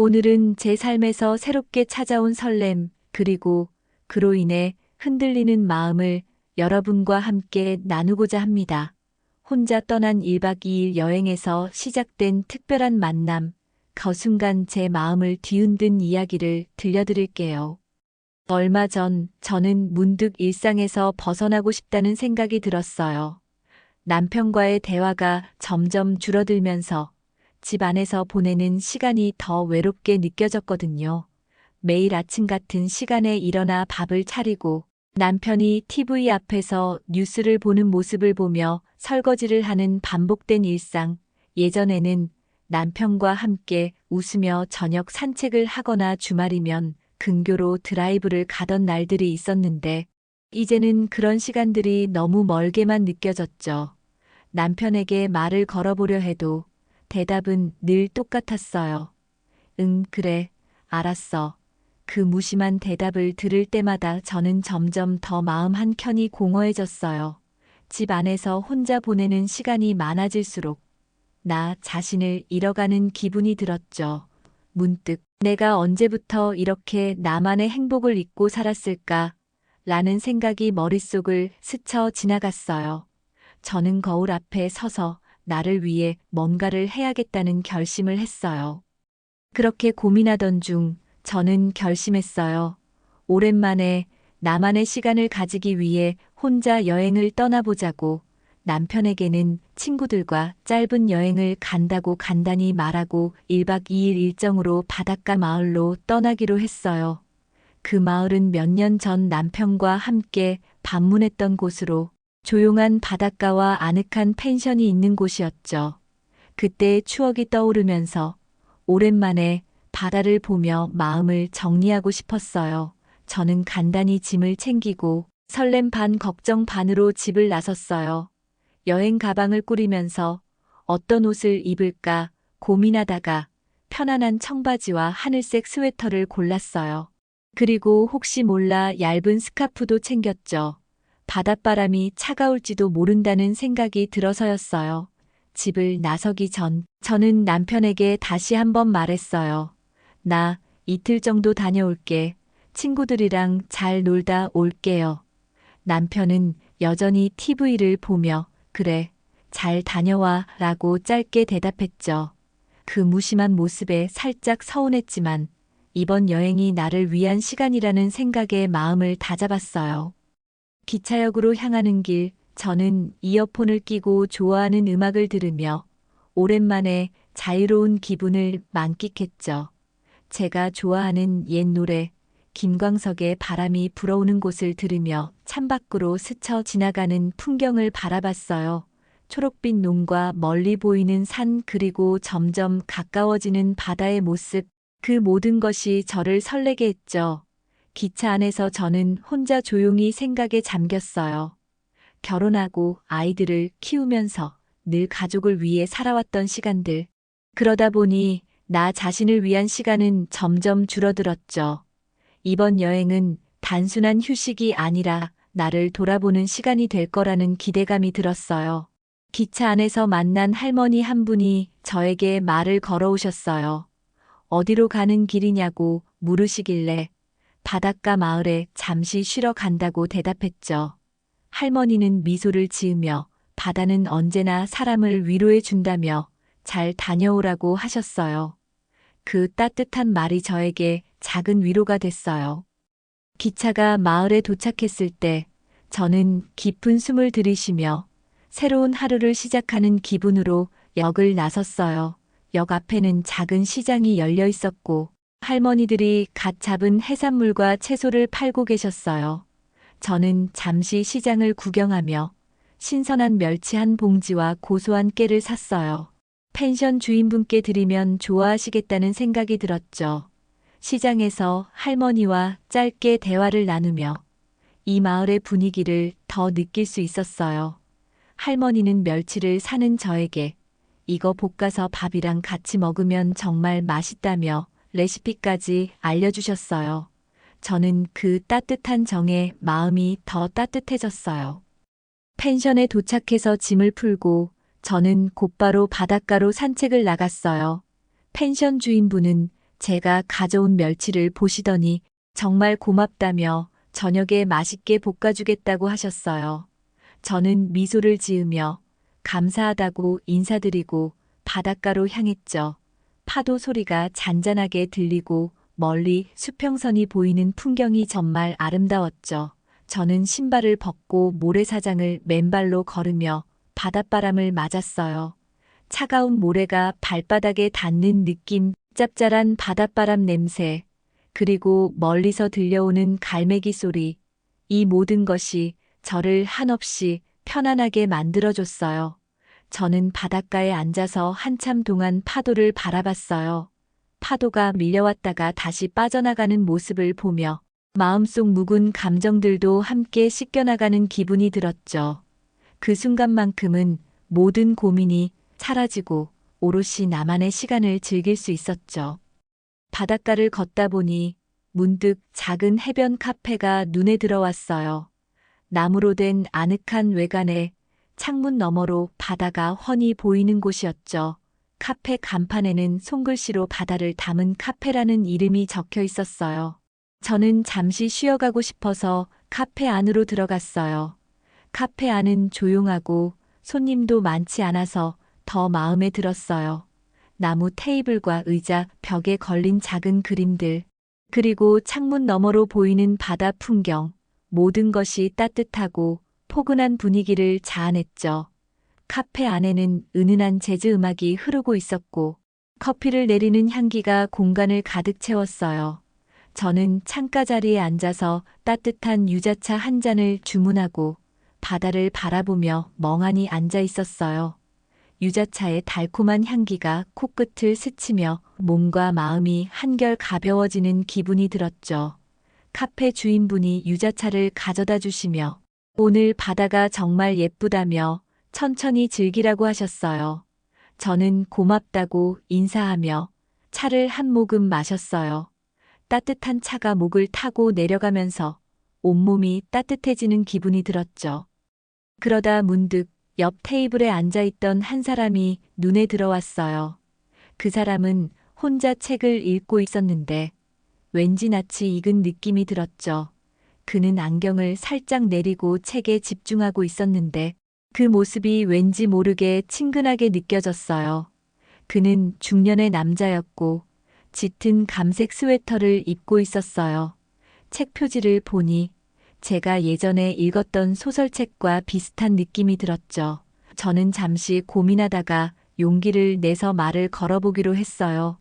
오늘은 제 삶에서 새롭게 찾아온 설렘, 그리고 그로 인해 흔들리는 마음을 여러분과 함께 나누고자 합니다. 혼자 떠난 1박 2일 여행에서 시작된 특별한 만남, 그 순간 제 마음을 뒤흔든 이야기를 들려드릴게요. 얼마 전 저는 문득 일상에서 벗어나고 싶다는 생각이 들었어요. 남편과의 대화가 점점 줄어들면서 집 안에서 보내는 시간이 더 외롭게 느껴졌거든요. 매일 아침 같은 시간에 일어나 밥을 차리고 남편이 TV 앞에서 뉴스를 보는 모습을 보며 설거지를 하는 반복된 일상. 예전에는 남편과 함께 웃으며 저녁 산책을 하거나 주말이면 근교로 드라이브를 가던 날들이 있었는데, 이제는 그런 시간들이 너무 멀게만 느껴졌죠. 남편에게 말을 걸어보려 해도 대답은 늘 똑같았어요. 응, 그래, 알았어. 그 무심한 대답을 들을 때마다 저는 점점 더 마음 한켠이 공허해졌어요. 집 안에서 혼자 보내는 시간이 많아질수록 나 자신을 잃어가는 기분이 들었죠. 문득 내가 언제부터 이렇게 나만의 행복을 잊고 살았을까? 라는 생각이 머릿속을 스쳐 지나갔어요. 저는 거울 앞에 서서 나를 위해 뭔가를 해야겠다는 결심을 했어요. 그렇게 고민하던 중 저는 결심했어요. 오랜만에 나만의 시간을 가지기 위해 혼자 여행을 떠나보자고. 남편에게는 친구들과 짧은 여행을 간다고 간단히 말하고 1박 2일 일정으로 바닷가 마을로 떠나기로 했어요. 그 마을은 몇 년 전 남편과 함께 방문했던 곳으로, 조용한 바닷가와 아늑한 펜션이 있는 곳이었죠. 그때의 추억이 떠오르면서 오랜만에 바다를 보며 마음을 정리하고 싶었어요. 저는 간단히 짐을 챙기고 설렘 반 걱정 반으로 집을 나섰어요. 여행 가방을 꾸리면서 어떤 옷을 입을까 고민하다가 편안한 청바지와 하늘색 스웨터를 골랐어요. 그리고 혹시 몰라 얇은 스카프도 챙겼죠. 바닷바람이 차가울지도 모른다는 생각이 들어서였어요. 집을 나서기 전 저는 남편에게 다시 한번 말했어요. 나 이틀 정도 다녀올게. 친구들이랑 잘 놀다 올게요. 남편은 여전히 TV를 보며 그래, 잘 다녀와 라고 짧게 대답했죠. 그 무심한 모습에 살짝 서운했지만 이번 여행이 나를 위한 시간이라는 생각에 마음을 다잡았어요. 기차역으로 향하는 길, 저는 이어폰을 끼고 좋아하는 음악을 들으며 오랜만에 자유로운 기분을 만끽했죠. 제가 좋아하는 옛 노래, 김광석의 바람이 불어오는 곳을 들으며 창밖으로 스쳐 지나가는 풍경을 바라봤어요. 초록빛 논과 멀리 보이는 산, 그리고 점점 가까워지는 바다의 모습, 그 모든 것이 저를 설레게 했죠. 기차 안에서 저는 혼자 조용히 생각에 잠겼어요. 결혼하고 아이들을 키우면서 늘 가족을 위해 살아왔던 시간들. 그러다 보니 나 자신을 위한 시간은 점점 줄어들었죠. 이번 여행은 단순한 휴식이 아니라 나를 돌아보는 시간이 될 거라는 기대감이 들었어요. 기차 안에서 만난 할머니 한 분이 저에게 말을 걸어오셨어요. 어디로 가는 길이냐고 물으시길래 바닷가 마을에 잠시 쉬러 간다고 대답했죠. 할머니는 미소를 지으며 바다는 언제나 사람을 위로해 준다며 잘 다녀오라고 하셨어요. 그 따뜻한 말이 저에게 작은 위로가 됐어요. 기차가 마을에 도착했을 때 저는 깊은 숨을 들이쉬며 새로운 하루를 시작하는 기분으로 역을 나섰어요. 역 앞에는 작은 시장이 열려 있었고 할머니들이 갓 잡은 해산물과 채소를 팔고 계셨어요. 저는 잠시 시장을 구경하며 신선한 멸치 한 봉지와 고소한 깨를 샀어요. 펜션 주인분께 드리면 좋아하시겠다는 생각이 들었죠. 시장에서 할머니와 짧게 대화를 나누며 이 마을의 분위기를 더 느낄 수 있었어요. 할머니는 멸치를 사는 저에게 이거 볶아서 밥이랑 같이 먹으면 정말 맛있다며 레시피까지 알려주셨어요. 저는 그 따뜻한 정에 마음이 더 따뜻해졌어요. 펜션에 도착해서 짐을 풀고 저는 곧바로 바닷가로 산책을 나갔어요. 펜션 주인분은 제가 가져온 멸치를 보시더니 정말 고맙다며 저녁에 맛있게 볶아주겠다고 하셨어요. 저는 미소를 지으며 감사하다고 인사드리고 바닷가로 향했죠. 파도 소리가 잔잔하게 들리고 멀리 수평선이 보이는 풍경이 정말 아름다웠죠. 저는 신발을 벗고 모래사장을 맨발로 걸으며 바닷바람을 맞았어요. 차가운 모래가 발바닥에 닿는 느낌, 짭짤한 바닷바람 냄새, 그리고 멀리서 들려오는 갈매기 소리, 이 모든 것이 저를 한없이 편안하게 만들어줬어요. 저는 바닷가에 앉아서 한참 동안 파도를 바라봤어요. 파도가 밀려왔다가 다시 빠져나가는 모습을 보며 마음속 묵은 감정들도 함께 씻겨나가는 기분이 들었죠. 그 순간만큼은 모든 고민이 사라지고 오롯이 나만의 시간을 즐길 수 있었죠. 바닷가를 걷다 보니 문득 작은 해변 카페가 눈에 들어왔어요. 나무로 된 아늑한 외관에 창문 너머로 바다가 훤히 보이는 곳이었죠. 카페 간판에는 손글씨로 바다를 담은 카페라는 이름이 적혀 있었어요. 저는 잠시 쉬어가고 싶어서 카페 안으로 들어갔어요. 카페 안은 조용하고 손님도 많지 않아서 더 마음에 들었어요. 나무 테이블과 의자, 벽에 걸린 작은 그림들, 그리고 창문 너머로 보이는 바다 풍경, 모든 것이 따뜻하고 포근한 분위기를 자아냈죠. 카페 안에는 은은한 재즈 음악이 흐르고 있었고 커피를 내리는 향기가 공간을 가득 채웠어요. 저는 창가 자리에 앉아서 따뜻한 유자차 한 잔을 주문하고 바다를 바라보며 멍하니 앉아 있었어요. 유자차의 달콤한 향기가 코끝을 스치며 몸과 마음이 한결 가벼워지는 기분이 들었죠. 카페 주인분이 유자차를 가져다 주시며 오늘 바다가 정말 예쁘다며 천천히 즐기라고 하셨어요. 저는 고맙다고 인사하며 차를 한 모금 마셨어요. 따뜻한 차가 목을 타고 내려가면서 온몸이 따뜻해지는 기분이 들었죠. 그러다 문득 옆 테이블에 앉아있던 한 사람이 눈에 들어왔어요. 그 사람은 혼자 책을 읽고 있었는데 왠지 낯이 익은 느낌이 들었죠. 그는 안경을 살짝 내리고 책에 집중하고 있었는데 그 모습이 왠지 모르게 친근하게 느껴졌어요. 그는 중년의 남자였고 짙은 감색 스웨터를 입고 있었어요. 책 표지를 보니 제가 예전에 읽었던 소설책과 비슷한 느낌이 들었죠. 저는 잠시 고민하다가 용기를 내서 말을 걸어보기로 했어요.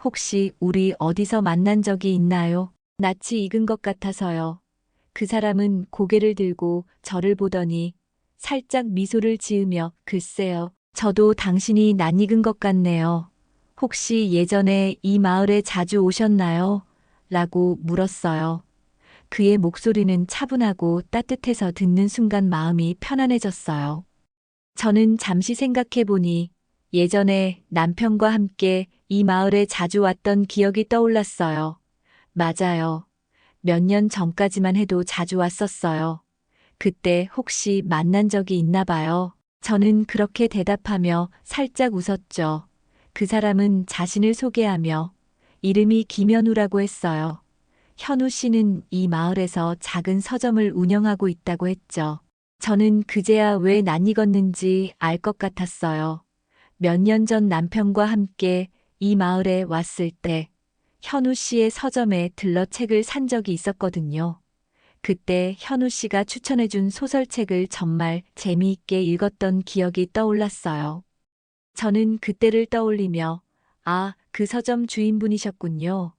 혹시 우리 어디서 만난 적이 있나요? 낯이 익은 것 같아서요. 그 사람은 고개를 들고 저를 보더니 살짝 미소를 지으며 글쎄요. 저도 당신이 낯익은 것 같네요. 혹시 예전에 이 마을에 자주 오셨나요? 라고 물었어요. 그의 목소리는 차분하고 따뜻해서 듣는 순간 마음이 편안해졌어요. 저는 잠시 생각해 보니 예전에 남편과 함께 이 마을에 자주 왔던 기억이 떠올랐어요. 맞아요. 몇 년 전까지만 해도 자주 왔었어요. 그때 혹시 만난 적이 있나 봐요. 저는 그렇게 대답하며 살짝 웃었죠. 그 사람은 자신을 소개하며 이름이 김현우라고 했어요. 현우 씨는 이 마을에서 작은 서점을 운영하고 있다고 했죠. 저는 그제야 왜 낯익었는지 알 것 같았어요. 몇 년 전 남편과 함께 이 마을에 왔을 때 현우 씨의 서점에 들러 책을 산 적이 있었거든요. 그때 현우 씨가 추천해준 소설책을 정말 재미있게 읽었던 기억이 떠올랐어요. 저는 그때를 떠올리며 아, 그 서점 주인분이셨군요.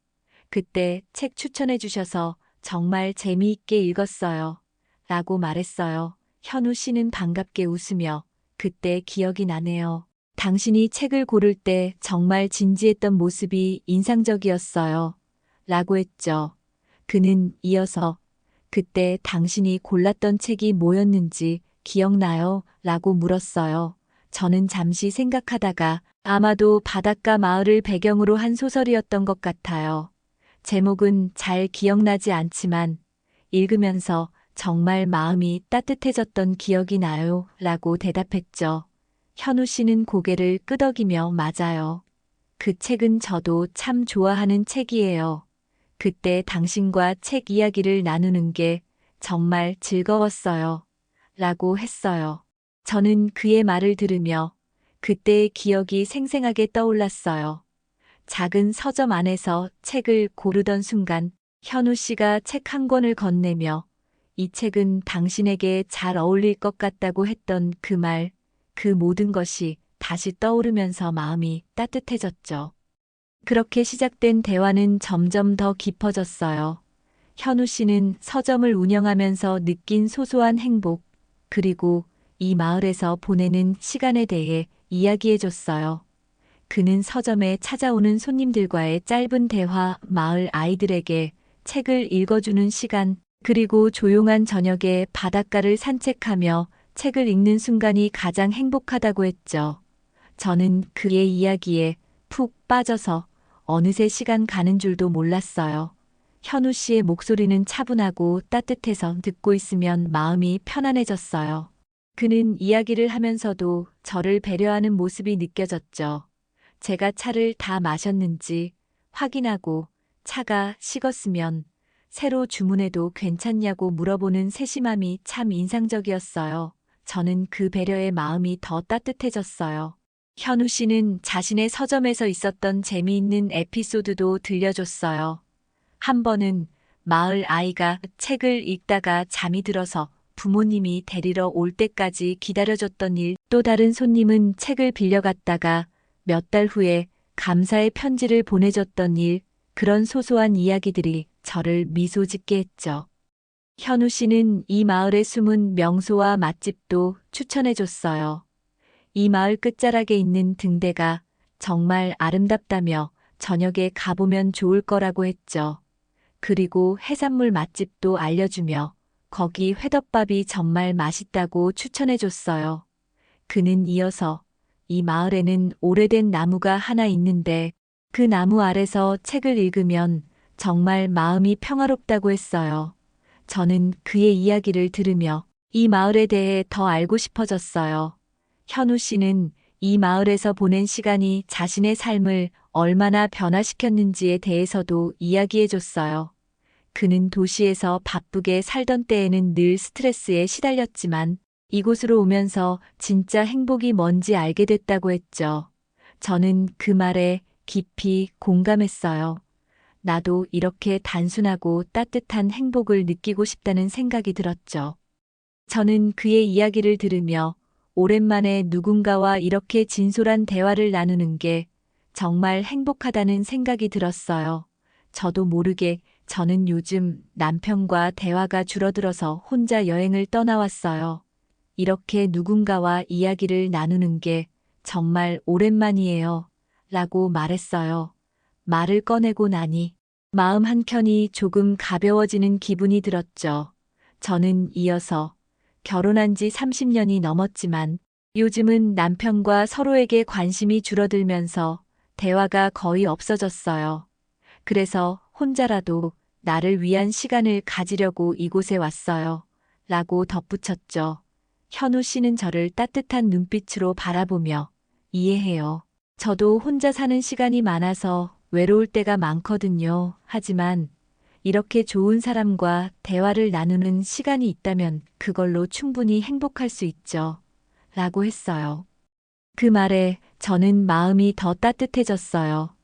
그때 책 추천해 주셔서 정말 재미있게 읽었어요. 라고 말했어요. 현우 씨는 반갑게 웃으며 그때 기억이 나네요. 당신이 책을 고를 때 정말 진지했던 모습이 인상적이었어요. 라고 했죠. 그는 이어서 그때 당신이 골랐던 책이 뭐였는지 기억나요? 라고 물었어요. 저는 잠시 생각하다가 아마도 바닷가 마을을 배경으로 한 소설이었던 것 같아요. 제목은 잘 기억나지 않지만 읽으면서 정말 마음이 따뜻해졌던 기억이 나요. 라고 대답했죠. 현우 씨는 고개를 끄덕이며 맞아요. 그 책은 저도 참 좋아하는 책이에요. 그때 당신과 책 이야기를 나누는 게 정말 즐거웠어요. 라고 했어요. 저는 그의 말을 들으며 그때의 기억이 생생하게 떠올랐어요. 작은 서점 안에서 책을 고르던 순간 현우 씨가 책 한 권을 건네며 이 책은 당신에게 잘 어울릴 것 같다고 했던 그 말, 그 모든 것이 다시 떠오르면서 마음이 따뜻해졌죠. 그렇게 시작된 대화는 점점 더 깊어졌어요. 현우 씨는 서점을 운영하면서 느낀 소소한 행복, 그리고 이 마을에서 보내는 시간에 대해 이야기해 줬어요. 그는 서점에 찾아오는 손님들과의 짧은 대화, 마을 아이들에게 책을 읽어주는 시간, 그리고 조용한 저녁에 바닷가를 산책하며 책을 읽는 순간이 가장 행복하다고 했죠. 저는 그의 이야기에 푹 빠져서 어느새 시간 가는 줄도 몰랐어요. 현우 씨의 목소리는 차분하고 따뜻해서 듣고 있으면 마음이 편안해졌어요. 그는 이야기를 하면서도 저를 배려하는 모습이 느껴졌죠. 제가 차를 다 마셨는지 확인하고 차가 식었으면 새로 주문해도 괜찮냐고 물어보는 세심함이 참 인상적이었어요. 저는 그 배려의 마음이 더 따뜻해졌어요. 현우 씨는 자신의 서점에서 있었던 재미있는 에피소드도 들려줬어요. 한 번은 마을 아이가 책을 읽다가 잠이 들어서 부모님이 데리러 올 때까지 기다려줬던 일, 또 다른 손님은 책을 빌려갔다가 몇 달 후에 감사의 편지를 보내줬던 일, 그런 소소한 이야기들이 저를 미소 짓게 했죠. 현우 씨는 이 마을의 숨은 명소와 맛집도 추천해줬어요. 이 마을 끝자락에 있는 등대가 정말 아름답다며 저녁에 가보면 좋을 거라고 했죠. 그리고 해산물 맛집도 알려주며 거기 회덮밥이 정말 맛있다고 추천해줬어요. 그는 이어서 이 마을에는 오래된 나무가 하나 있는데 그 나무 아래서 책을 읽으면 정말 마음이 평화롭다고 했어요. 저는 그의 이야기를 들으며 이 마을에 대해 더 알고 싶어졌어요. 현우 씨는 이 마을에서 보낸 시간이 자신의 삶을 얼마나 변화시켰는지에 대해서도 이야기해 줬어요. 그는 도시에서 바쁘게 살던 때에는 늘 스트레스에 시달렸지만 이곳으로 오면서 진짜 행복이 뭔지 알게 됐다고 했죠. 저는 그 말에 깊이 공감했어요. 나도 이렇게 단순하고 따뜻한 행복을 느끼고 싶다는 생각이 들었죠. 저는 그의 이야기를 들으며 오랜만에 누군가와 이렇게 진솔한 대화를 나누는 게 정말 행복하다는 생각이 들었어요. 저도 모르게 저는 요즘 남편과 대화가 줄어들어서 혼자 여행을 떠나왔어요. 이렇게 누군가와 이야기를 나누는 게 정말 오랜만이에요. 라고 말했어요. 말을 꺼내고 나니 마음 한켠이 조금 가벼워지는 기분이 들었죠. 저는 이어서 결혼한 지 30년이 넘었지만 요즘은 남편과 서로에게 관심이 줄어들면서 대화가 거의 없어졌어요. 그래서 혼자라도 나를 위한 시간을 가지려고 이곳에 왔어요. 라고 덧붙였죠. 현우 씨는 저를 따뜻한 눈빛으로 바라보며 이해해요. 저도 혼자 사는 시간이 많아서 외로울 때가 많거든요. 하지만 이렇게 좋은 사람과 대화를 나누는 시간이 있다면 그걸로 충분히 행복할 수 있죠. 라고 했어요. 그 말에 저는 마음이 더 따뜻해졌어요.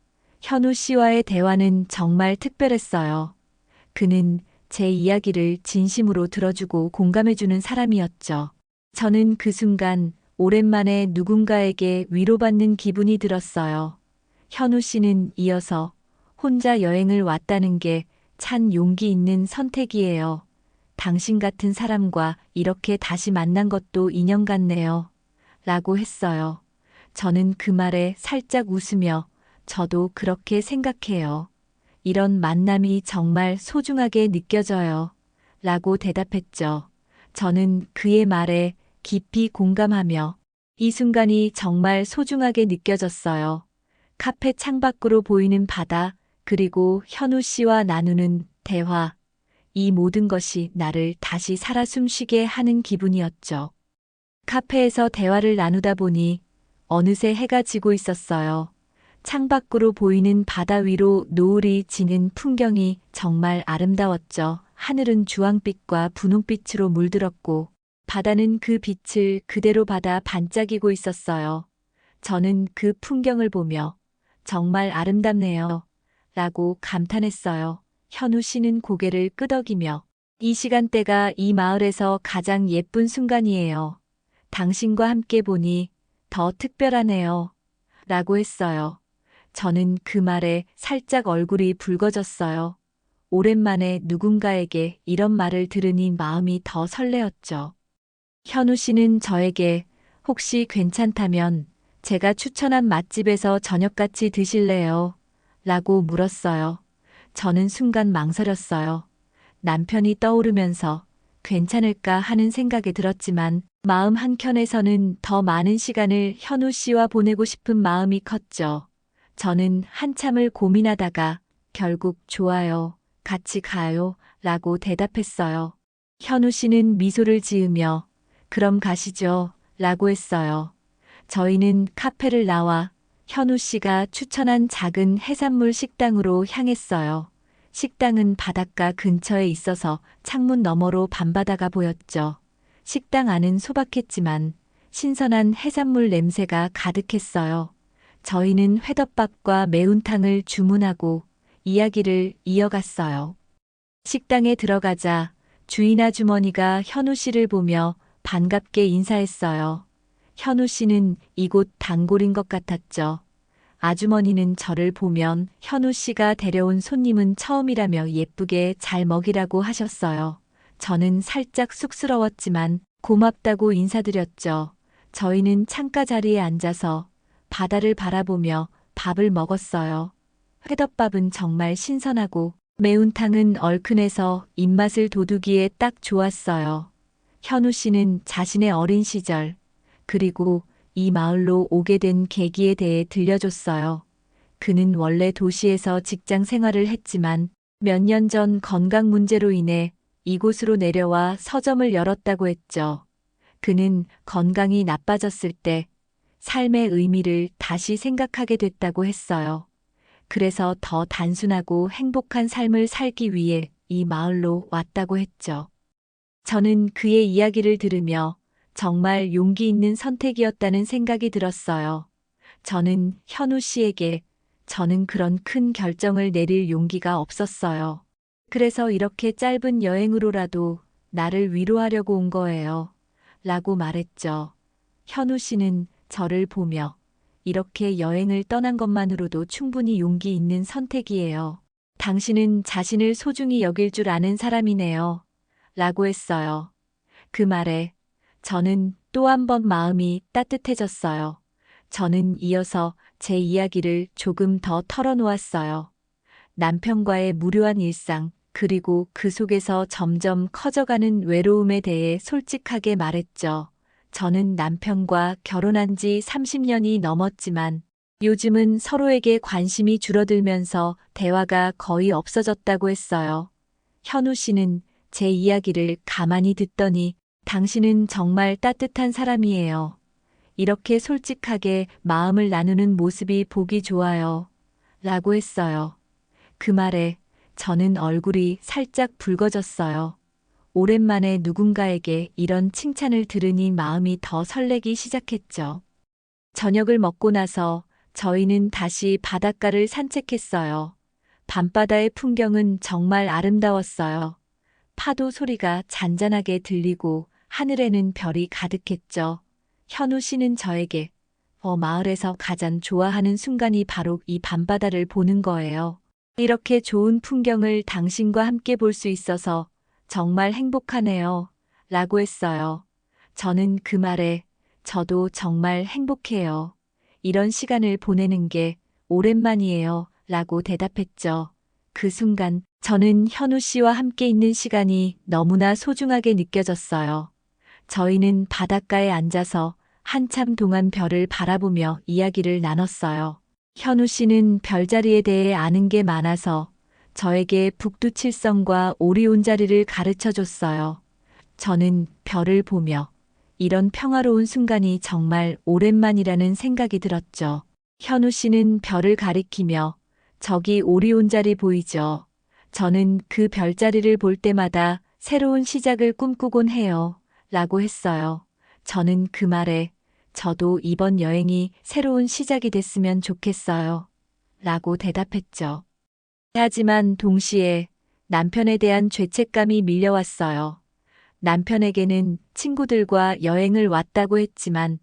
현우 씨와의 대화는 정말 특별했어요. 그는 제 이야기를 진심으로 들어주고 공감해주는 사람이었죠. 저는 그 순간 오랜만에 누군가에게 위로받는 기분이 들었어요. 현우 씨는 이어서 혼자 여행을 왔다는 게 참 용기 있는 선택이에요. 당신 같은 사람과 이렇게 다시 만난 것도 인연 같네요. 라고 했어요. 저는 그 말에 살짝 웃으며 저도 그렇게 생각해요. 이런 만남이 정말 소중하게 느껴져요. 라고 대답했죠. 저는 그의 말에 깊이 공감하며 이 순간이 정말 소중하게 느껴졌어요. 카페 창밖으로 보이는 바다, 그리고 현우 씨와 나누는 대화, 이 모든 것이 나를 다시 살아 숨쉬게 하는 기분이었죠. 카페에서 대화를 나누다 보니 어느새 해가 지고 있었어요. 창밖으로 보이는 바다 위로 노을이 지는 풍경이 정말 아름다웠죠. 하늘은 주황빛과 분홍빛으로 물들었고 바다는 그 빛을 그대로 받아 반짝이고 있었어요. 저는 그 풍경을 보며 정말 아름답네요. 라고 감탄했어요. 현우 씨는 고개를 끄덕이며 이 시간대가 이 마을에서 가장 예쁜 순간이에요. 당신과 함께 보니 더 특별하네요. 라고 했어요. 저는 그 말에 살짝 얼굴이 붉어졌어요. 오랜만에 누군가에게 이런 말을 들으니 마음이 더 설레었죠. 현우 씨는 저에게 혹시 괜찮다면 제가 추천한 맛집에서 저녁같이 드실래요? 라고 물었어요. 저는 순간 망설였어요. 남편이 떠오르면서 괜찮을까 하는 생각이 들었지만 마음 한켠에서는 더 많은 시간을 현우 씨와 보내고 싶은 마음이 컸죠. 저는 한참을 고민하다가 결국 좋아요, 같이 가요 라고 대답했어요. 현우 씨는 미소를 지으며 그럼 가시죠 라고 했어요. 저희는 카페를 나와 현우 씨가 추천한 작은 해산물 식당으로 향했어요. 식당은 바닷가 근처에 있어서 창문 너머로 밤바다가 보였죠. 식당 안은 소박했지만 신선한 해산물 냄새가 가득했어요. 저희는 회덮밥과 매운탕을 주문하고 이야기를 이어갔어요. 식당에 들어가자 주인 아주머니가 현우 씨를 보며 반갑게 인사했어요. 현우 씨는 이곳 단골인 것 같았죠. 아주머니는 저를 보면 현우 씨가 데려온 손님은 처음이라며 예쁘게 잘 먹이라고 하셨어요. 저는 살짝 쑥스러웠지만 고맙다고 인사드렸죠. 저희는 창가 자리에 앉아서 바다를 바라보며 밥을 먹었어요. 회덮밥은 정말 신선하고 매운탕은 얼큰해서 입맛을 돋우기에 딱 좋았어요. 현우 씨는 자신의 어린 시절, 그리고 이 마을로 오게 된 계기에 대해 들려줬어요. 그는 원래 도시에서 직장 생활을 했지만 몇 년 전 건강 문제로 인해 이곳으로 내려와 서점을 열었다고 했죠. 그는 건강이 나빠졌을 때 삶의 의미를 다시 생각하게 됐다고 했어요. 그래서 더 단순하고 행복한 삶을 살기 위해 이 마을로 왔다고 했죠. 저는 그의 이야기를 들으며 정말 용기 있는 선택이었다는 생각이 들었어요. 저는 현우 씨에게 저는 그런 큰 결정을 내릴 용기가 없었어요. 그래서 이렇게 짧은 여행으로라도 나를 위로하려고 온 거예요. 라고 말했죠. 현우 씨는 저를 보며 이렇게 여행을 떠난 것만으로도 충분히 용기 있는 선택이에요. 당신은 자신을 소중히 여길 줄 아는 사람이네요. 라고 했어요. 그 말에 저는 또 한 번 마음이 따뜻해졌어요. 저는 이어서 제 이야기를 조금 더 털어놓았어요. 남편과의 무료한 일상, 그리고 그 속에서 점점 커져가는 외로움에 대해 솔직하게 말했죠. 저는 남편과 결혼한 지 30년이 넘었지만 요즘은 서로에게 관심이 줄어들면서 대화가 거의 없어졌다고 했어요. 현우 씨는 제 이야기를 가만히 듣더니 당신은 정말 따뜻한 사람이에요. 이렇게 솔직하게 마음을 나누는 모습이 보기 좋아요. 라고 했어요. 그 말에 저는 얼굴이 살짝 붉어졌어요. 오랜만에 누군가에게 이런 칭찬을 들으니 마음이 더 설레기 시작했죠. 저녁을 먹고 나서 저희는 다시 바닷가를 산책했어요. 밤바다의 풍경은 정말 아름다웠어요. 파도 소리가 잔잔하게 들리고 하늘에는 별이 가득했죠. 현우 씨는 저에게 마을에서 가장 좋아하는 순간이 바로 이 밤바다를 보는 거예요. 이렇게 좋은 풍경을 당신과 함께 볼 수 있어서 정말 행복하네요. 라고 했어요. 저는 그 말에 저도 정말 행복해요. 이런 시간을 보내는 게 오랜만이에요. 라고 대답했죠. 그 순간 저는 현우 씨와 함께 있는 시간이 너무나 소중하게 느껴졌어요. 저희는 바닷가에 앉아서 한참 동안 별을 바라보며 이야기를 나눴어요. 현우 씨는 별자리에 대해 아는 게 많아서 저에게 북두칠성과 오리온 자리를 가르쳐 줬어요. 저는 별을 보며 이런 평화로운 순간이 정말 오랜만이라는 생각이 들었죠. 현우 씨는 별을 가리키며 저기 오리온 자리 보이죠? 저는 그 별자리를 볼 때마다 새로운 시작을 꿈꾸곤 해요. 라고 했어요. 저는 그 말에 저도 이번 여행이 새로운 시작이 됐으면 좋겠어요. 라고 대답했죠. 하지만 동시에 남편에 대한 죄책감이 밀려왔어요. 남편에게는 친구들과 여행을 왔다고 했지만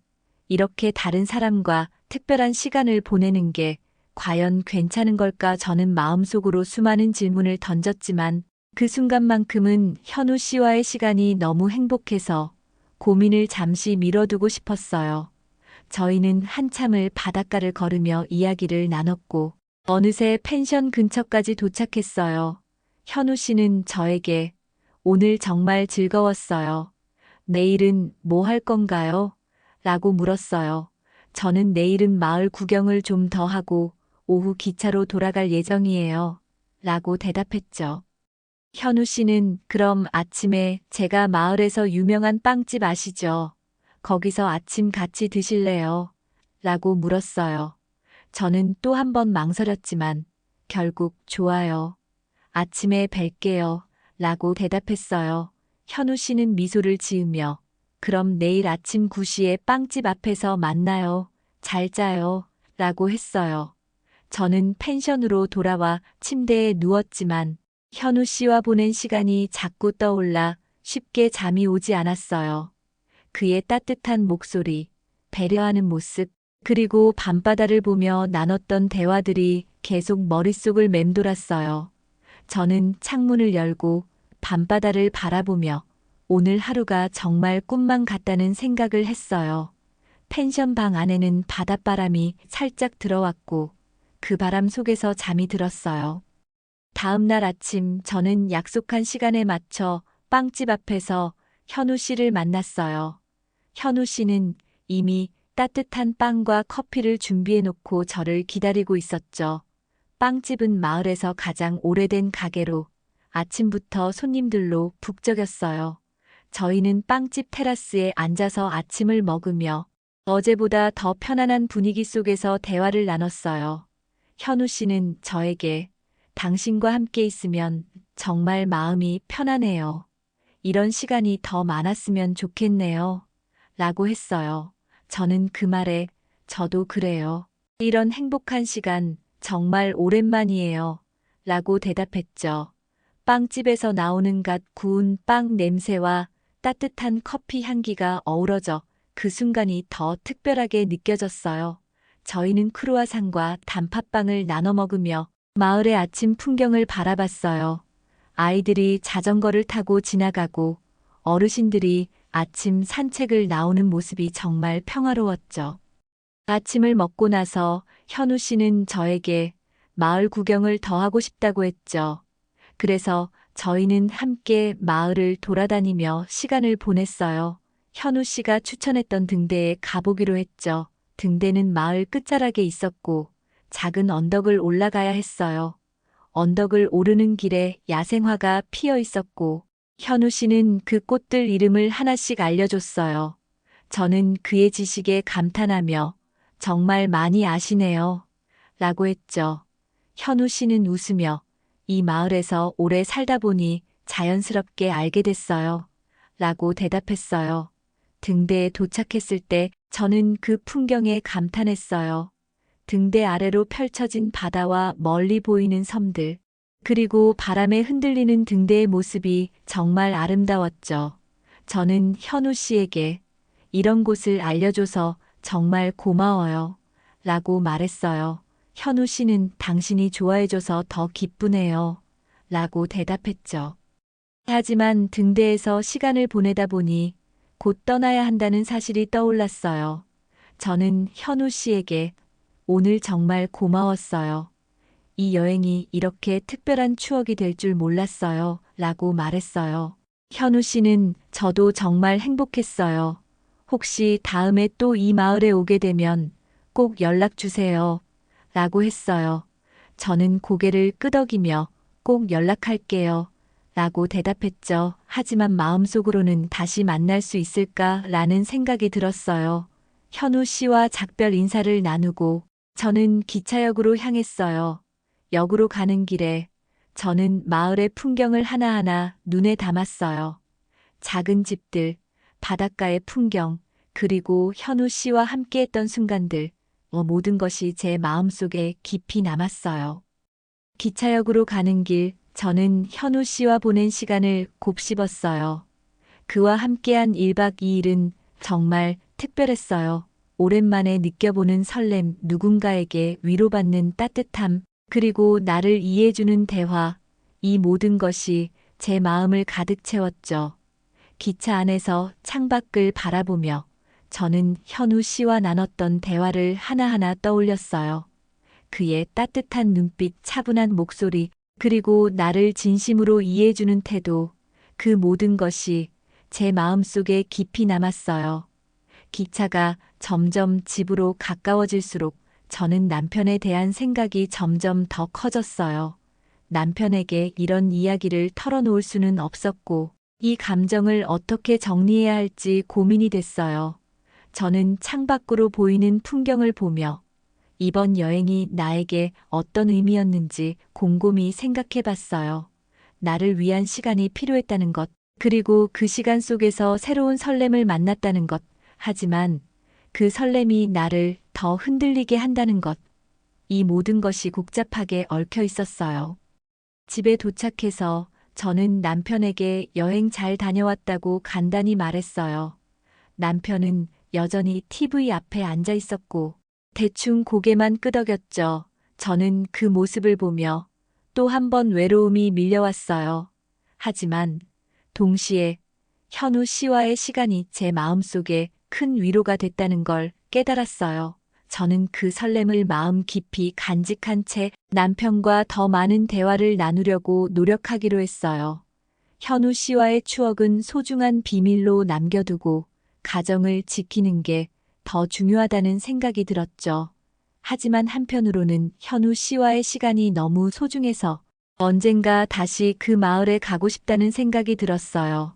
이렇게 다른 사람과 특별한 시간을 보내는 게 과연 괜찮은 걸까? 저는 마음속으로 수많은 질문을 던졌지만 그 순간만큼은 현우 씨와의 시간이 너무 행복해서 고민을 잠시 미뤄두고 싶었어요. 저희는 한참을 바닷가를 걸으며 이야기를 나눴고 어느새 펜션 근처까지 도착했어요. 현우 씨는 저에게 오늘 정말 즐거웠어요. 내일은 뭐 할 건가요? 라고 물었어요. 저는 내일은 마을 구경을 좀 더 하고 오후 기차로 돌아갈 예정이에요. 라고 대답했죠. 현우 씨는 그럼 아침에 제가 마을에서 유명한 빵집 아시죠? 거기서 아침 같이 드실래요? 라고 물었어요. 저는 또 한 번 망설였지만 결국 좋아요. 아침에 뵐게요. 라고 대답했어요. 현우 씨는 미소를 지으며 그럼 내일 아침 9시에 빵집 앞에서 만나요. 잘 자요. 라고 했어요. 저는 펜션으로 돌아와 침대에 누웠지만 현우 씨와 보낸 시간이 자꾸 떠올라 쉽게 잠이 오지 않았어요. 그의 따뜻한 목소리, 배려하는 모습, 그리고 밤바다를 보며 나눴던 대화들이 계속 머릿속을 맴돌았어요. 저는 창문을 열고 밤바다를 바라보며 오늘 하루가 정말 꿈만 같다는 생각을 했어요. 펜션 방 안에는 바닷바람이 살짝 들어왔고 그 바람 속에서 잠이 들었어요. 다음 날 아침 저는 약속한 시간에 맞춰 빵집 앞에서 현우 씨를 만났어요. 현우 씨는 이미 따뜻한 빵과 커피를 준비해 놓고 저를 기다리고 있었죠. 빵집은 마을에서 가장 오래된 가게로 아침부터 손님들로 북적였어요. 저희는 빵집 테라스에 앉아서 아침을 먹으며 어제보다 더 편안한 분위기 속에서 대화를 나눴어요. 현우 씨는 저에게 당신과 함께 있으면 정말 마음이 편안해요. 이런 시간이 더 많았으면 좋겠네요. 라고 했어요. 저는 그 말에 저도 그래요. 이런 행복한 시간 정말 오랜만이에요. 라고 대답했죠. 빵집에서 나오는 갓 구운 빵 냄새와 따뜻한 커피 향기가 어우러져 그 순간이 더 특별하게 느껴졌어요. 저희는 크루아상과 단팥빵을 나눠 먹으며 마을의 아침 풍경을 바라봤어요. 아이들이 자전거를 타고 지나가고 어르신들이 아침 산책을 나오는 모습이 정말 평화로웠죠. 아침을 먹고 나서 현우 씨는 저에게 마을 구경을 더 하고 싶다고 했죠. 그래서 저희는 함께 마을을 돌아다니며 시간을 보냈어요. 현우 씨가 추천했던 등대에 가보기로 했죠. 등대는 마을 끝자락에 있었고 작은 언덕을 올라가야 했어요. 언덕을 오르는 길에 야생화가 피어 있었고 현우 씨는 그 꽃들 이름을 하나씩 알려줬어요. 저는 그의 지식에 감탄하며 정말 많이 아시네요. 라고 했죠. 현우 씨는 웃으며 이 마을에서 오래 살다 보니 자연스럽게 알게 됐어요. 라고 대답했어요. 등대에 도착했을 때 저는 그 풍경에 감탄했어요. 등대 아래로 펼쳐진 바다와 멀리 보이는 섬들, 그리고 바람에 흔들리는 등대의 모습이 정말 아름다웠죠. 저는 현우 씨에게 이런 곳을 알려줘서 정말 고마워요. 라고 말했어요. 현우 씨는 당신이 좋아해줘서 더 기쁘네요. 라고 대답했죠. 하지만 등대에서 시간을 보내다 보니 곧 떠나야 한다는 사실이 떠올랐어요. 저는 현우 씨에게 오늘 정말 고마웠어요. 이 여행이 이렇게 특별한 추억이 될 줄 몰랐어요. 라고 말했어요. 현우 씨는 저도 정말 행복했어요. 혹시 다음에 또 이 마을에 오게 되면 꼭 연락 주세요. 라고 했어요. 저는 고개를 끄덕이며 꼭 연락할게요. 라고 대답했죠. 하지만 마음속으로는 다시 만날 수 있을까? 라는 생각이 들었어요. 현우 씨와 작별 인사를 나누고 저는 기차역으로 향했어요. 역으로 가는 길에 저는 마을의 풍경을 하나하나 눈에 담았어요. 작은 집들, 바닷가의 풍경, 그리고 현우 씨와 함께했던 순간들, 모든 것이 제 마음속에 깊이 남았어요. 기차역으로 가는 길, 저는 현우 씨와 보낸 시간을 곱씹었어요. 그와 함께한 1박 2일은 정말 특별했어요. 오랜만에 느껴보는 설렘, 누군가에게 위로받는 따뜻함, 그리고 나를 이해해주는 대화, 이 모든 것이 제 마음을 가득 채웠죠. 기차 안에서 창밖을 바라보며 저는 현우 씨와 나눴던 대화를 하나하나 떠올렸어요. 그의 따뜻한 눈빛, 차분한 목소리, 그리고 나를 진심으로 이해해주는 태도, 그 모든 것이 제 마음속에 깊이 남았어요. 기차가 점점 집으로 가까워질수록 저는 남편에 대한 생각이 점점 더 커졌어요. 남편에게 이런 이야기를 털어놓을 수는 없었고, 이 감정을 어떻게 정리해야 할지 고민이 됐어요. 저는 창밖으로 보이는 풍경을 보며 이번 여행이 나에게 어떤 의미였는지 곰곰이 생각해 봤어요. 나를 위한 시간이 필요했다는 것, 그리고 그 시간 속에서 새로운 설렘을 만났다는 것, 하지만 그 설렘이 나를 더 흔들리게 한다는 것, 이 모든 것이 복잡하게 얽혀 있었어요. 집에 도착해서 저는 남편에게 여행 잘 다녀왔다고 간단히 말했어요. 남편은 여전히 TV 앞에 앉아 있었고, 대충 고개만 끄덕였죠. 저는 그 모습을 보며 또 한 번 외로움이 밀려왔어요. 하지만 동시에 현우 씨와의 시간이 제 마음속에 큰 위로가 됐다는 걸 깨달았어요. 저는 그 설렘을 마음 깊이 간직한 채 남편과 더 많은 대화를 나누려고 노력하기로 했어요. 현우 씨와의 추억은 소중한 비밀로 남겨두고 가정을 지키는 게 더 중요하다는 생각이 들었죠. 하지만 한편으로는 현우 씨와의 시간이 너무 소중해서 언젠가 다시 그 마을에 가고 싶다는 생각이 들었어요.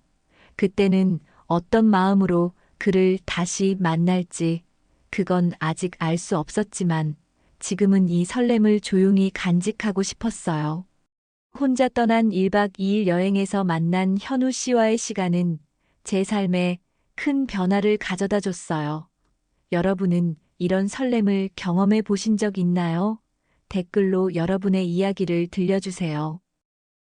그때는 어떤 마음으로 그를 다시 만날지, 그건 아직 알 수 없었지만 지금은 이 설렘을 조용히 간직하고 싶었어요. 혼자 떠난 1박 2일 여행에서 만난 현우 씨와의 시간은 제 삶에 큰 변화를 가져다 줬어요. 여러분은 이런 설렘을 경험해 보신 적 있나요? 댓글로 여러분의 이야기를 들려주세요.